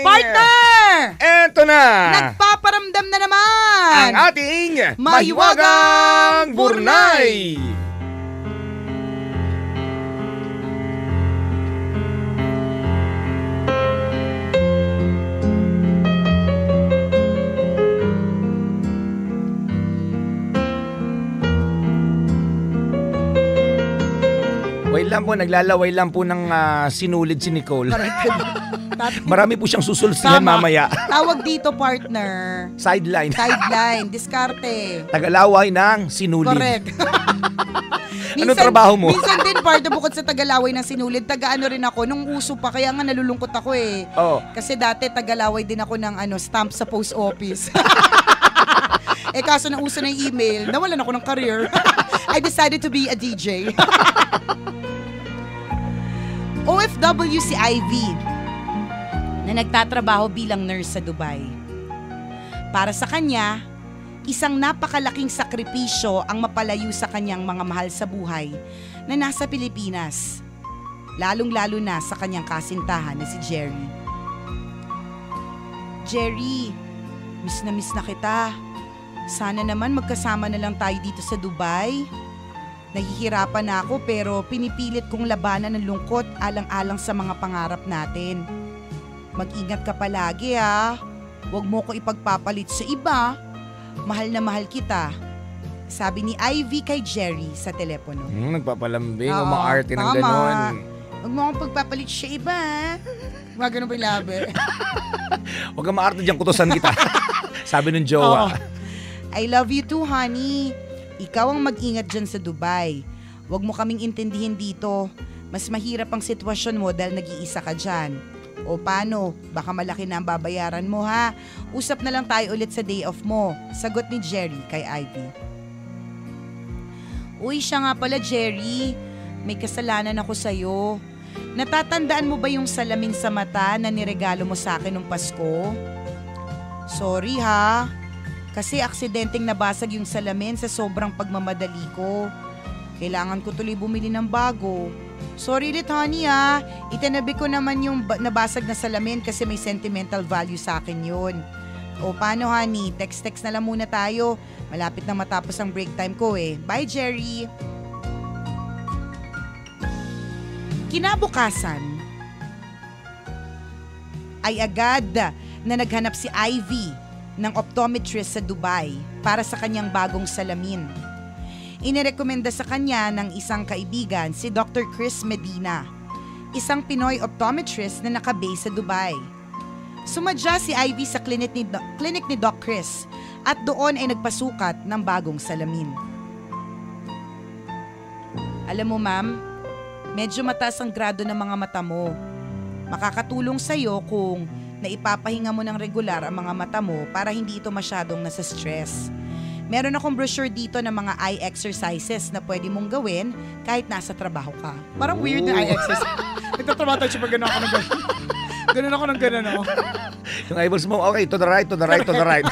Partner! Eto na! Nagpaparamdam na naman! Ang ating Mahiwagang Burnay! Wait lang po, naglalaway lang po ng sinulid si Nicole. Marami po siyang susulsihan mamaya. Tawag dito, partner. Sideline. Sideline. Diskarte. Tagalaway ng sinulid. Correct. Anong trabaho mo? Minsan din, partner, bukod sa tagalaway ng sinulid, taga-ano rin ako, nung uso pa, kaya nga nalulungkot ako eh. Oh. Kasi dati tagalaway din ako ng stamp sa post office. Kaso na uso ng email, nawalan ako ng career. I decided to be a DJ. OFW si Ivy na nagtatrabaho bilang nurse sa Dubai. Para sa kanya, isang napakalaking sakripisyo ang mapalayo sa kanyang mga mahal sa buhay na nasa Pilipinas. Lalong-lalo na sa kanyang kasintahan na si Jerry. Jerry, miss na kita. Sana naman magkasama na lang tayo dito sa Dubai. Nahihirapan na ako pero pinipilit kong labanan ng lungkot alang-alang sa mga pangarap natin. Mag-ingat ka palagi ha. Huwag mo ko ipagpapalit sa iba. Mahal na mahal kita. Sabi ni Ivy kay Jerry sa telepono. Nagpapalambing, umaarte ng ganon. Huwag mo akong pagpapalit sa iba. Huwag ganun pa yung labi. Huwag kang maarte dyan, kutusan kita. Sabi ng jowa. I love you too, honey. Ikaw ang mag-ingat dyan sa Dubai. Huwag mo kaming intindihin dito. Mas mahirap ang sitwasyon mo dahil nag-iisa ka dyan. O paano? Baka malaki na ang babayaran mo ha. Usap na lang tayo ulit sa day off mo. Sagot ni Jerry kay Ivy. Uy, siya nga pala Jerry. May kasalanan ako sa'yo. Natatandaan mo ba yung salamin sa mata na niregalo mo sa akin nung Pasko? Sorry ha. Kasi aksidenteng nabasag yung salamin sa sobrang pagmamadali ko. Kailangan ko tuloy bumili ng bago. Sorry ulit honey ha. Itinabi ko naman yung nabasag na salamin kasi may sentimental value sa akin yun. O paano honey? Text na lang muna tayo. Malapit na matapos ang break time ko eh. Bye Jerry. Kinabukasan ay agad na naghanap si Ivy ng optometrist sa Dubai para sa kanyang bagong salamin. Inirekomenda sa kanya ng isang kaibigan si Dr. Chris Medina, isang Pinoy optometrist na nakabase sa Dubai. Sumadya si Ivy sa clinic ni Doc Chris at doon ay nagpasukat ng bagong salamin. Alam mo ma'am, medyo mataas ang grado ng mga mata mo. Makakatulong sa'yo kung naipapahinga mo ng regular ang mga mata mo para hindi ito masyadong nasa stress. Meron akong brochure dito ng mga eye exercises na pwede mong gawin kahit nasa trabaho ka. Parang weird na eye exercise. Nagtatrabaho tayo siya pag gano'n ako ng gano'n. Gano'n ako ng gano'n ako. Yung eyeballs mo, okay, to the right, to the right, to the right.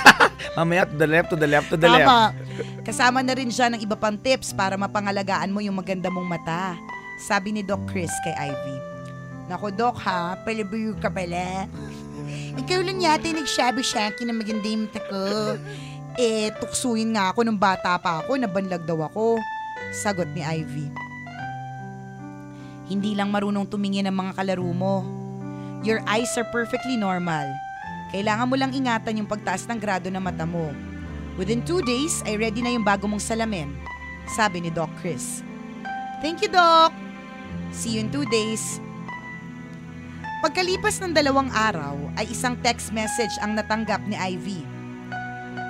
Mamaya to the left, to the left, to the left. Kasama na rin siya ng iba pang tips para mapangalagaan mo yung maganda mong mata. Sabi ni Doc Chris kay Ivy. Naku Doc ha, palabiyo ka pala. Ikaw lang yata nagsabi sa akin na maganda yung mata ko. Tuksuin nga ako nung bata pa ako, nabanlag daw ako. Sagot ni Ivy. Hindi lang marunong tumingin ang mga kalaro mo. Your eyes are perfectly normal. Kailangan mo lang ingatan yung pagtaas ng grado ng mata mo. Within 2 days, ay ready na yung bago mong salamin. Sabi ni Doc Chris. Thank you, Doc! See you in 2 days. Pagkalipas ng 2 araw ay isang text message ang natanggap ni Ivy.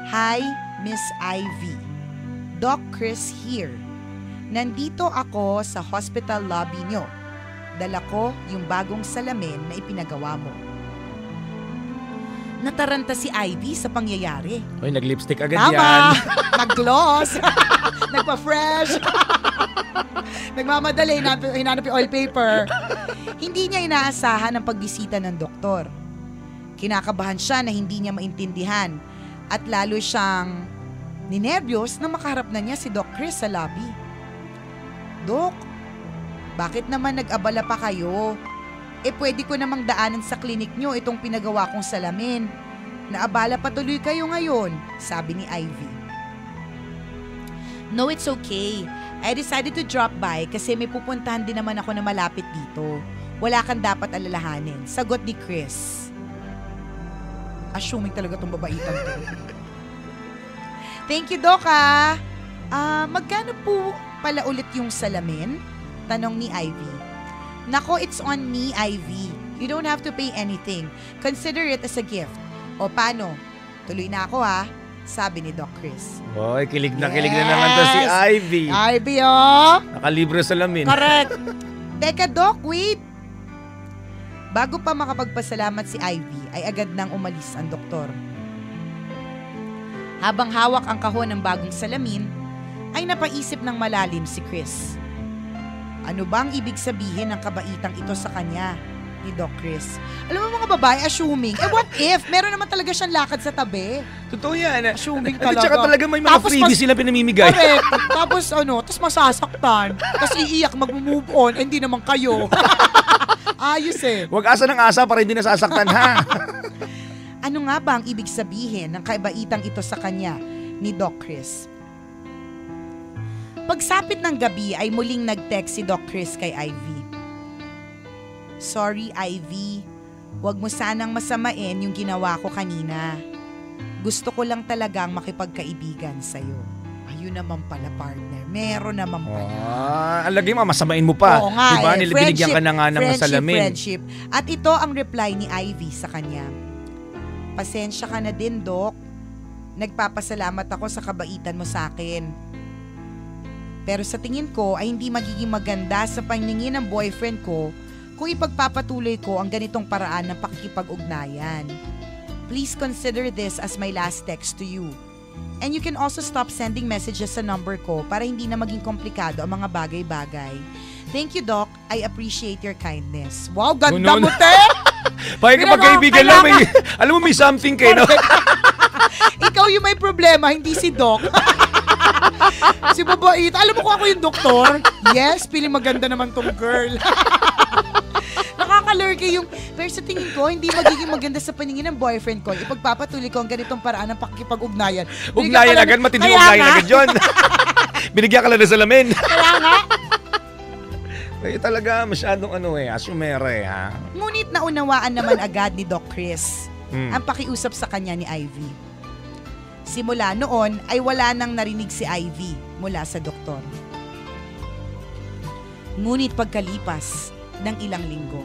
Hi, Miss Ivy. Doc Chris here. Nandito ako sa hospital lobby nyo. Dala ko yung bagong salamin na ipinagawa mo. Nataranta si Ivy sa pangyayari. Uy, nag-lipstick agad Tama. yan. Nag-gloss. Nagpa-fresh. Nagmamadali, hinanap yung oil paper. Hindi niya inaasahan ang pagbisita ng doktor. Kinakabahan siya na hindi niya maintindihan at lalo siyang ninerbiyos nang makaharap na niya si Doc Chris sa lobby. Dok, bakit naman nag-abala pa kayo? pwede ko namang daanan sa klinik nyo itong pinagawa kong salamin. Naabala patuloy kayo ngayon, sabi ni Ivy. No, it's okay. I decided to drop by kasi may pupuntahan din naman ako na malapit dito. Wala kang dapat alalahanin, sagot ni Chris. Assuming talaga tong babaitan to. Thank you, Doc, ha? Magkano po pala ulit yung salamin? Tanong ni Ivy. Nako, it's on me, Ivy. You don't have to pay anything. Consider it as a gift. O paano? Tuloy na ako, ha? Sabi ni Doc Chris. Boy, kilig na naman to si Ivy. Ivy, oh! Nakalibre salamin. Correct. Teka, Doc, wait. Bago pa makapagpasalamat si Ivy, ay agad nang umalis ang doktor. Habang hawak ang kahon ng bagong salamin, ay napaisip ng malalim si Chris. Ano bang ibig sabihin ng kabaitang ito sa kanya ni Doc Chris? Alam mo mga babae, assuming, what if? Meron naman talaga siyang lakad sa tabi. Totoo yan. Assuming At talaga. saka talaga may mga freebies sila pinamimigay. Correct. Tapos tapos masasaktan. Tapos iiyak, mag-move on, hindi naman kayo. Ayos eh. Huwag asa ng asa para hindi nasasaktan, ha? Ano nga ba ang ibig sabihin ng kabaitang ito sa kanya ni Doc Chris? Pagsapit ng gabi ay muling nag-text si Doc Chris kay Ivy. Sorry, Ivy. Huwag mo sanang masamain yung ginawa ko kanina. Gusto ko lang talagang makipagkaibigan sa'yo. Ayun naman pala, partner. Meron naman pala. Alagay mo, masamain mo pa. Oo nga, diba? Binigyan ka na nga ng salamin. Friendship. At ito ang reply ni Ivy sa kanya. Pasensya ka na din, Doc. Nagpapasalamat ako sa kabaitan mo sa akin. Pero sa tingin ko ay hindi magiging maganda sa paningin ng boyfriend ko kung ipagpapatuloy ko ang ganitong paraan ng pakikipag-ugnayan. Please consider this as my last text to you. And you can also stop sending messages sa number ko para hindi na maging komplikado ang mga bagay-bagay. Thank you, Doc. I appreciate your kindness. Wow, ganda mo, te! Pakikipagkaibigan lang, alam mo may something kayo, no? Ikaw yung may problema, hindi si Doc. Si babait. Alam mo kung ako yung doktor? Yes, piling maganda naman tong girl. Nakakalurky yung, pero sa tingin ko, hindi magiging maganda sa paningin ng boyfriend ko. Ipagpapatuloy ko ang ganitong paraan ng pakikipag-ugnayan. Ugnayan agad, matindi ugnayan agad yun. Binigyan ka lang ng salamin. Kaya nga. Ay, talaga masyadong asumere, ha? Ngunit naunawaan naman agad ni Doc Chris ang pakiusap sa kanya ni Ivy. Simula noon ay wala nang narinig si Ivy mula sa doktor. Ngunit pagkalipas ng ilang linggo.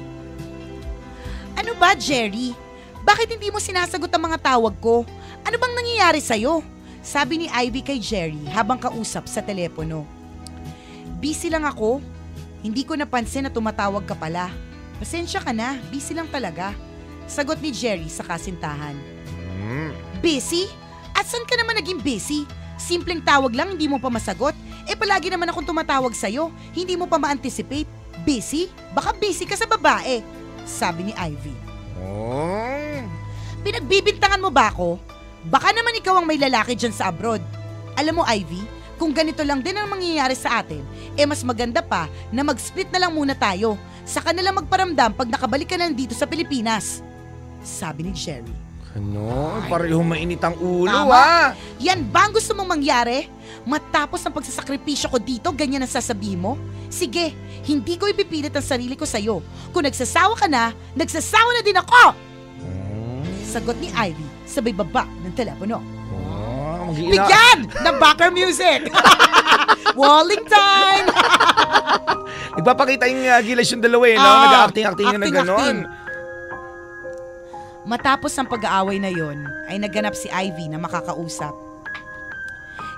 Ano ba, Jerry? Bakit hindi mo sinasagot ang mga tawag ko? Ano bang nangyayari sa'yo? Sabi ni Ivy kay Jerry habang kausap sa telepono. Busy lang ako. Hindi ko napansin na tumatawag ka pala. Pasensya ka na, busy lang talaga. Sagot ni Jerry sa kasintahan. Busy? At saan ka naman naging busy? Simpleng tawag lang, hindi mo pa masagot. Palagi naman akong tumatawag sa'yo. Hindi mo pa ma-anticipate. Busy? Baka busy ka sa babae. Sabi ni Ivy. Pinagbibintangan mo ba ako? Baka naman ikaw ang may lalaki dyan sa abroad. Alam mo, Ivy, kung ganito lang din ang mangyayari sa atin, mas maganda pa na mag-split na lang muna tayo. Saka na lang magparamdam pag nakabalik ka na dito sa Pilipinas. Sabi ni Jerry. Ano? Parehong mainit ang ulo, Tama. Yan ba ang gusto mong mangyari? Matapos ang pagsasakripisyo ko dito, ganyan ang sasabihin mo? Sige, hindi ko ipipilit ang sarili ko sa'yo. Kung nagsasawa ka na, nagsasawa na din ako! Sagot ni Ivy, sabay baba ng telepono. Bigyan ng backer music! Walling time! Nagpapakita yung gilas yung dalawa no? Nag-acting-acting na gano'n. Matapos ang pag-aaway na yon, ay naganap si Ivy na makakausap.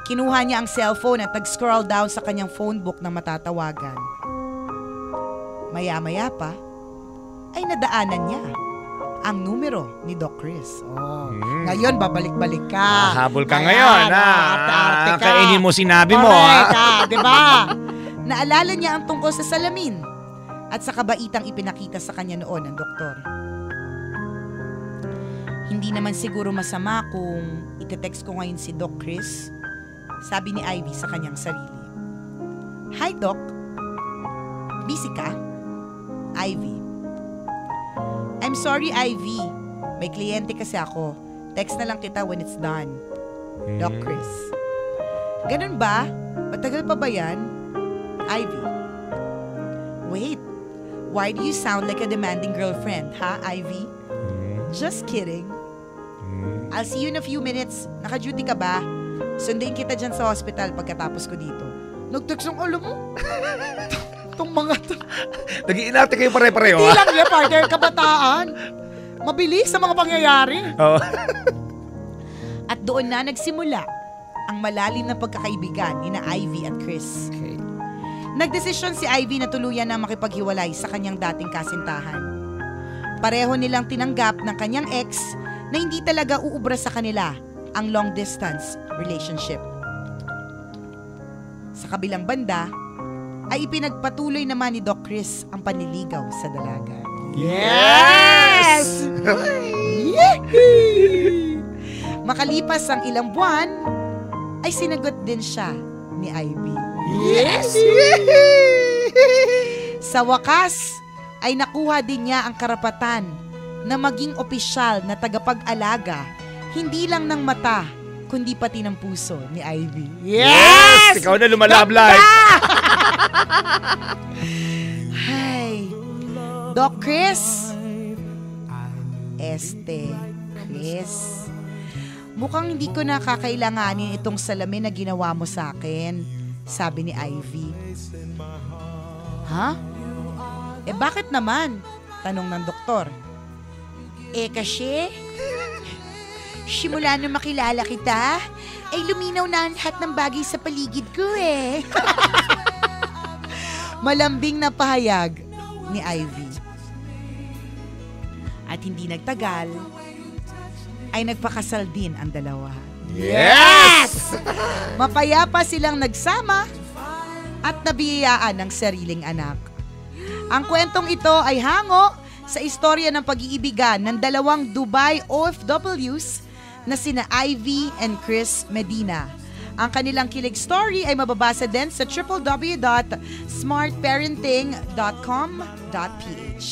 Kinuha niya ang cellphone at nag-scroll down sa kanyang phone book na matatawagan. Maya-maya pa, ay nadaanan niya ang numero ni Doc Chris. Ngayon, babalik-balik ka. Habol ka ngayon, ha? Kainin mo sinabi mo, ha? Diba? Naalala niya ang tungkol sa salamin at sa kabaitang ipinakita sa kanya noon ng doktor. Hindi naman siguro masama kung ite-text ko ngayon si Doc Chris, sabi ni Ivy sa kanyang sarili. Hi, Doc. Busy ka? Ivy. I'm sorry, Ivy. May kliyente kasi ako. Text na lang kita when it's done. Doc Chris. Ganun ba? Matagal pa ba yan? Ivy. Wait. Why do you sound like a demanding girlfriend, ha, Ivy? Just kidding. I'll see you in a few minutes. Naka-duty ka ba? Sundayin kita dyan sa hospital pagkatapos ko dito. Nag-text ng alam mo. Itong mga to. Nag-iinarte kayo pare-pareho. Hindi lang yan, partner. Kabataan. Mabilis sa mga pangyayari. Oh. At doon na nagsimula ang malalim na pagkakaibigan ni na Ivy at Chris. Okay. Nagdesisyon si Ivy na tuluyan na makipaghiwalay sa kanyang dating kasintahan. Pareho nilang tinanggap ng kanyang ex na hindi talaga uubra sa kanila ang long-distance relationship. Sa kabilang banda, ay ipinagpatuloy naman ni Doc Chris ang panliligaw sa dalaga. Yes! Makalipas ang ilang buwan, ay sinagot din siya ni Ivy. Yes! Sa wakas, ay nakuha din niya ang karapatan na maging opisyal na tagapag-alaga, hindi lang ng mata, kundi pati ng puso ni Ivy. Yes! Ikaw na lumalablay. Hi, Doc Chris. Chris. Mukhang hindi ko na kakailanganin itong salamin na ginawa mo sa akin, sabi ni Ivy. Ha? Bakit naman? Tanong ng doktor. Kasi, simula nung makilala kita, ay luminaw na ang lahat ng bagay sa paligid ko eh. Malambing na pahayag ni Ivy. At hindi nagtagal, ay nagpakasal din ang dalawa. Yes! Mapayapa silang nagsama at nabiyayaan ng sariling anak. Ang kwentong ito ay hango sa istorya ng pag-iibigan ng dalawang Dubai OFWs na sina Ivy and Chris Medina. Ang kanilang kilig story ay mababasa din sa www.smartparenting.com.ph.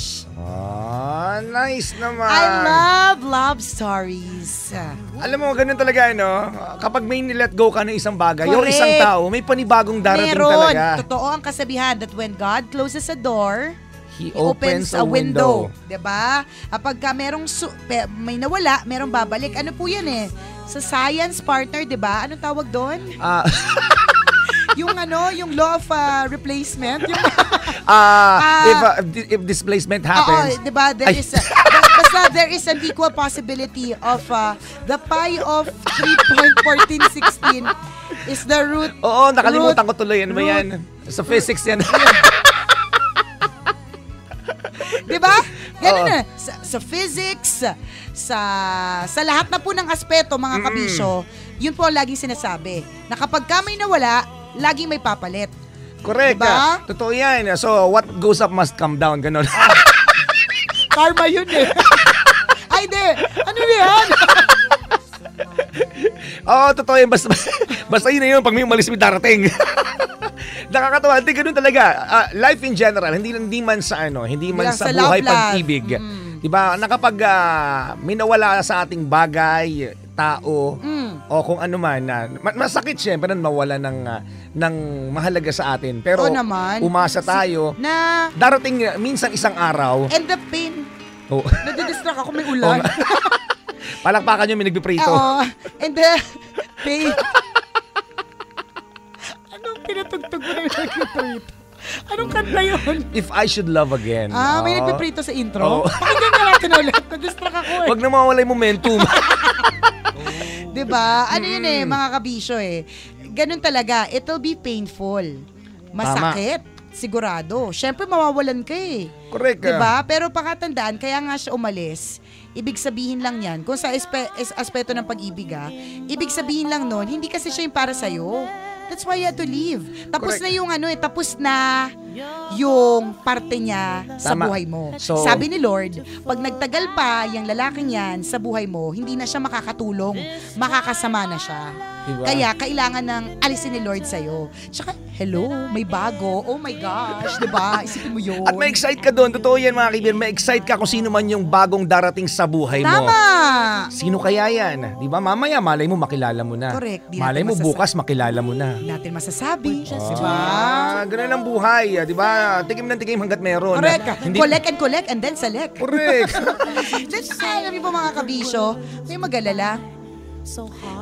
Nice naman. I love love stories. Alam mo, ganun talaga, no? Kapag may nilet go ka ng isang bagay, o Correct. isang tao, may panibagong darating talaga. Totoo ang kasabihan that when God closes a door, He opens a window. Diba? Kapag ka may nawala, merong babalik. Ano po yan eh? Sa science partner, diba? Anong tawag doon? Yung law of replacement. Yung, if displacement happens. Diba? There is an equal possibility of the pi of 3.1416 is the root. Oo, nakalimutan ko tuloy. Ano ba yan? Sa physics yan. Diba? Ganun na. Sa physics, sa lahat na po ng aspeto, mga kabisyo, yun po ang laging sinasabi. Na kapag ka may nawala, laging may papalit. Correct. Diba? Totoo yan. So, what goes up must come down. Ganon. Karma yun eh. Ay, di. Ano yan? Oo, totoo yan. Basta yun na yun. Pag may umalis, may darating. Nakakatawa. Hindi, ganun talaga. Life in general, hindi man sa sa buhay pag-ibig. Diba? Na kapag may nawala sa ating bagay, tao, o kung ano man, masakit syempre na mawala ng mahalaga sa atin. Pero umasa tayo na darating minsan isang araw. And the pain. Oh. Nadidistract ako, may ulan. Palakpakan nyo, may nagpiprito. And the pain. Anong pinatugtog mo na yung nagpiprito? Anong kanta yun? If I Should Love Again. May nagpiprito sa intro? Pakinggan na natin ulit. Nadistract ako eh. Huwag na mawala yung momentum. Diba? Ano yun eh, mga kabisyo eh. Ganun talaga. It'll be painful. Masakit. Sigurado. Siyempre, mawawalan ka eh. Correct. Diba? Pero pakatandaan, kaya nga siya umalis. Ibig sabihin lang yan, kung sa aspeto ng pag-ibig ibig sabihin lang nun, hindi kasi siya yung para sa'yo. That's why you had to leave. Tapos Correct. na yung tapos na yung parte niya sa Tama. buhay mo. So, sabi ni Lord, pag nagtagal pa yung lalaking yan sa buhay mo, hindi na siya makakatulong, makakasama na siya. Diba? Kaya kailangan ng alisin ni Lord sa'yo. Tsaka, hello, may bago. Oh my gosh, diba? Isipin mo yun. At ma-excite ka doon. Totoo yan mga kaibigan. Ma-excite ka kung sino man yung bagong darating sa buhay mo. Tama! Sino kaya yan? Di ba? Mamaya, malay mo, makilala mo na. Correct. Di Malay natin mo, bukas, makilala mo na. Hindi natin masasabi. Diba? Ganun ang buhay. Di ba? Tikim ng tikim hanggat meron. Correct. Hindi... Collect and then select. Correct. Alam niyo po mga kabisyo, may mag-alala.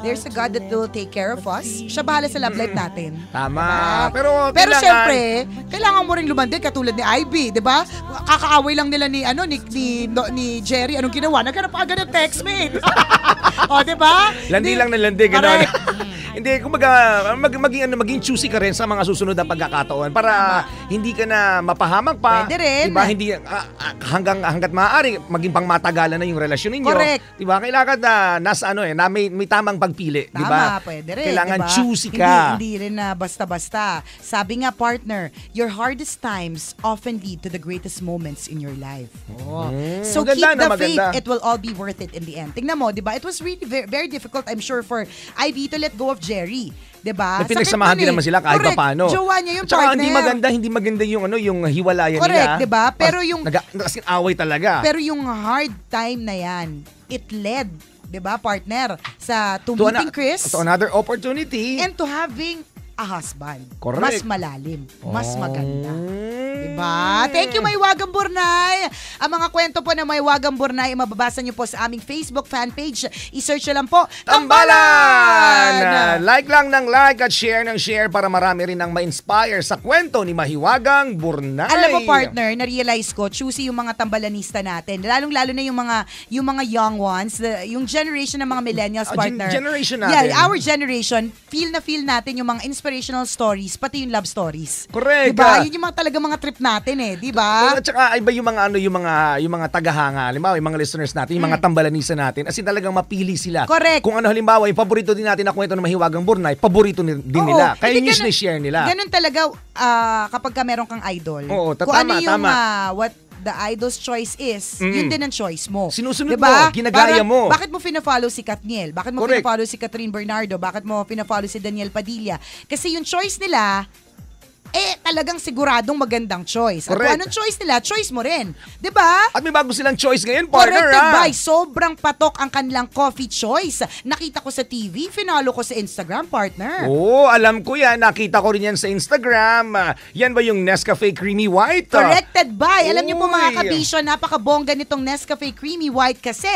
There's a God that will take care of us. Siya bahala sa love life natin. Tama. Pero kailangan... syempre, kailangan mo rin lumandig katulad ni Ivy, 'di ba? Kakaaway lang nila ni Jerry, anong ginawa? Naghanap agad ng textmate. O, 'di ba? Landi lang na landi, gano'n. Hindi, kumbaga, maging choosy ka rin sa mga susunod na pagkakataon para hindi ka na mapahamak pa. Pwede rin. Diba? Hindi, hanggat maaari, maging pang matagalan na yung relasyon ninyo. Correct. Diba? Kailangan na may tamang pagpili. Tama, diba? pwede rin. Kailangan diba? choosy ka. Hindi rin na basta-basta. Sabi nga, partner, your hardest times often lead to the greatest moments in your life. Oh. So keep the faith. It will all be worth it in the end. Tingnan mo, diba? It was really very, very difficult, I'm sure, for Ivy to let go of Jerry. Diba? Na pinagsamahan din naman sila kahit pa paano. Jowa niya yung tsaka partner. hindi maganda yung hiwalayan correct, nila. Diba? Pero yung... Kasi away talaga. Pero yung hard time na yan, it led, diba, partner, sa to meeting Chris. To another opportunity. And to having a husband. Correct. Mas malalim. Mas maganda. Diba? Thank you, Maywagang Burnay. Ang mga kwento po ng Maywagang Burnay, mababasa niyo po sa aming Facebook fan page. I-search nyo lang po, Tambalan! Like lang ng like at share ng share para marami rin ang ma-inspire sa kwento ni Mahiwagang Burnay. Alam mo, partner, na-realize ko, choosy yung mga tambalanista natin. Lalong-lalo na yung mga young ones, yung generation ng mga millennials, partner. Generation natin. Yeah, our generation, feel natin yung mga inspirational stories, pati yung love stories. Correct. Diba? Yun yung mga talaga mga trip natin diba? At saka iba yung mga tagahanga, halimbawa yung mga listeners natin, yung mga tambalanisa natin, as in talagang mapili sila. Correct. Kung ano halimbawa, yung paborito din natin na kwento ng Mahiwagang Burnay, paborito din nila. Kaya yung share nila. Ganun talaga kapag ka meron kang idol. Oo, kung ano yung what the idol's choice is, yun din ang choice mo. Sinusunod diba? mo, ginagaya mo. Bakit mo pina-follow si Katniel? Bakit mo pina-follow si Catherine Bernardo? Bakit mo pina-follow si Daniel Padilla? Kasi yung choice nila, talagang siguradong magandang choice. At kung anong choice nila, choice mo rin. Diba? At may bago silang choice ngayon, partner. Corrected by, sobrang patok ang kanilang coffee choice. Nakita ko sa TV, finalo ko sa Instagram, partner. Oo, alam ko yan. Nakita ko rin yan sa Instagram. Yan ba yung Nescafe Creamy White? Corrected by. Alam niyo po mga kabisyo, napakabongga nitong Nescafe Creamy White kasi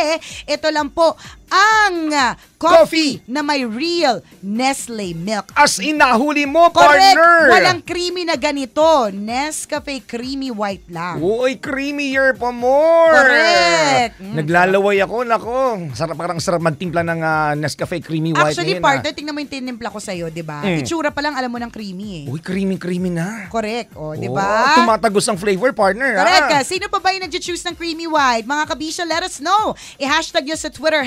ito lang po ang coffee na may real Nestle milk. As in, nahuli mo, correct, partner. Walang creamy na ganito. Nescafe Creamy White lang. Uy, creamier pa more. Correct. Naglalaway ako, nako. Parang sarap magtimpla ng Nescafe Creamy White. Actually, partner, tingnan mo yung tinimpla ko sa'yo, di ba? Itsura pa lang, alam mo ng creamy Uy, creamy na. Correct, di ba? Tumatagos ang flavor, partner. Correct. Sino pa ba yung nag-choose ng Creamy White? Mga kabisyo, let us know. I-hashtag nyo sa Twitter,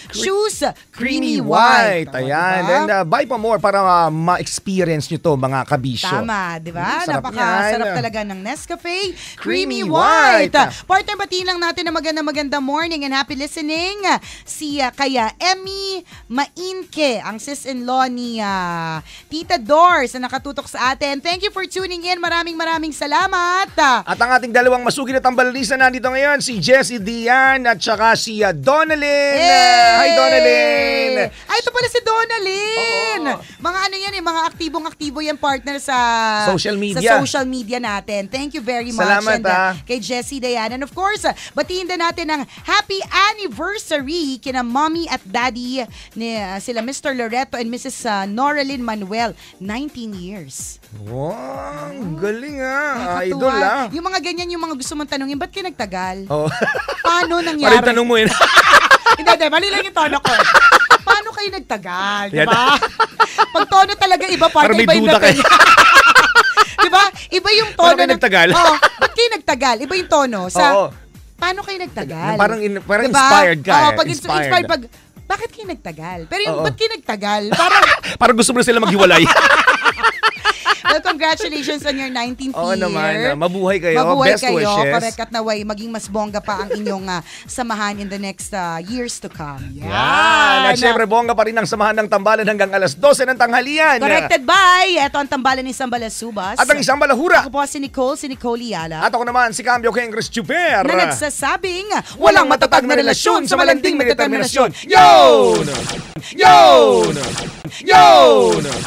#choose Creamy White. Ayan. Diba? And buy pa more para ma-experience nyo to, mga kabisyo. Tama, di ba? Napakasarap talaga ng Nescafe Creamy Creamy White. White. Partner, batiin lang natin na maganda morning and happy listening. Si kaya Emmy Mainke, ang sis-in-law ni Tita Dors na nakatutok sa atin. Thank you for tuning in. Maraming salamat. At ang ating dalawang masugi na tambalanisa nandito ngayon, si Jessie Dian at saka si Donalyn. Hi, Donalyn! Ay, ito pala si Donalyn! Oo. Mga ano yan mga aktibong-aktibo yan, partner, sa social media. Sa social media natin. Thank you very much. Salamat, and, kay Jessie Dian. And of course, batiin din natin ang happy anniversary kina mommy at daddy ni sila Mr. Loreto and Mrs. Noralyn Manuel. 19 years. Wow, galing Idol ah. Yung mga ganyan, yung mga gusto mong tanungin, ba't kayo nagtagal? Oh. Paano nangyari? Parang tanong mo yun. Hindi, mali lang yung tono ko. Paano kayo nagtagal? Diba? Pag tono talaga iba, partner, iba yung dating. Diba? Iba yung tono. Paano kayo nagtagal? Ba't kayo nagtagal? Iba yung tono sa, paano kayo nagtagal? Parang diba? inspired ka. Pag inspired, bakit kayo nagtagal? Pero yung ba't kayo nagtagal? Parang gusto mo na sila maghiwalay. Well, congratulations on your 19th Oo year. naman, mabuhay kayo. Mabuhay Best kayo. wishes. Correct, at naway maging mas bongga pa ang inyong samahan in the next years to come. Yan. At syempre, bongga pa rin ang samahan ng tambalan hanggang alas 12 ng tanghalian. Corrected by, eto ang tambalan ni Sambala Subas. At ang isang balahura. Ako po si Nicole Yala. At ako naman, si Cambio Kengres Chuper. Na nagsasabing, walang matatag na relasyon sa malanding may determinasyon. Yun! Yun! Yun!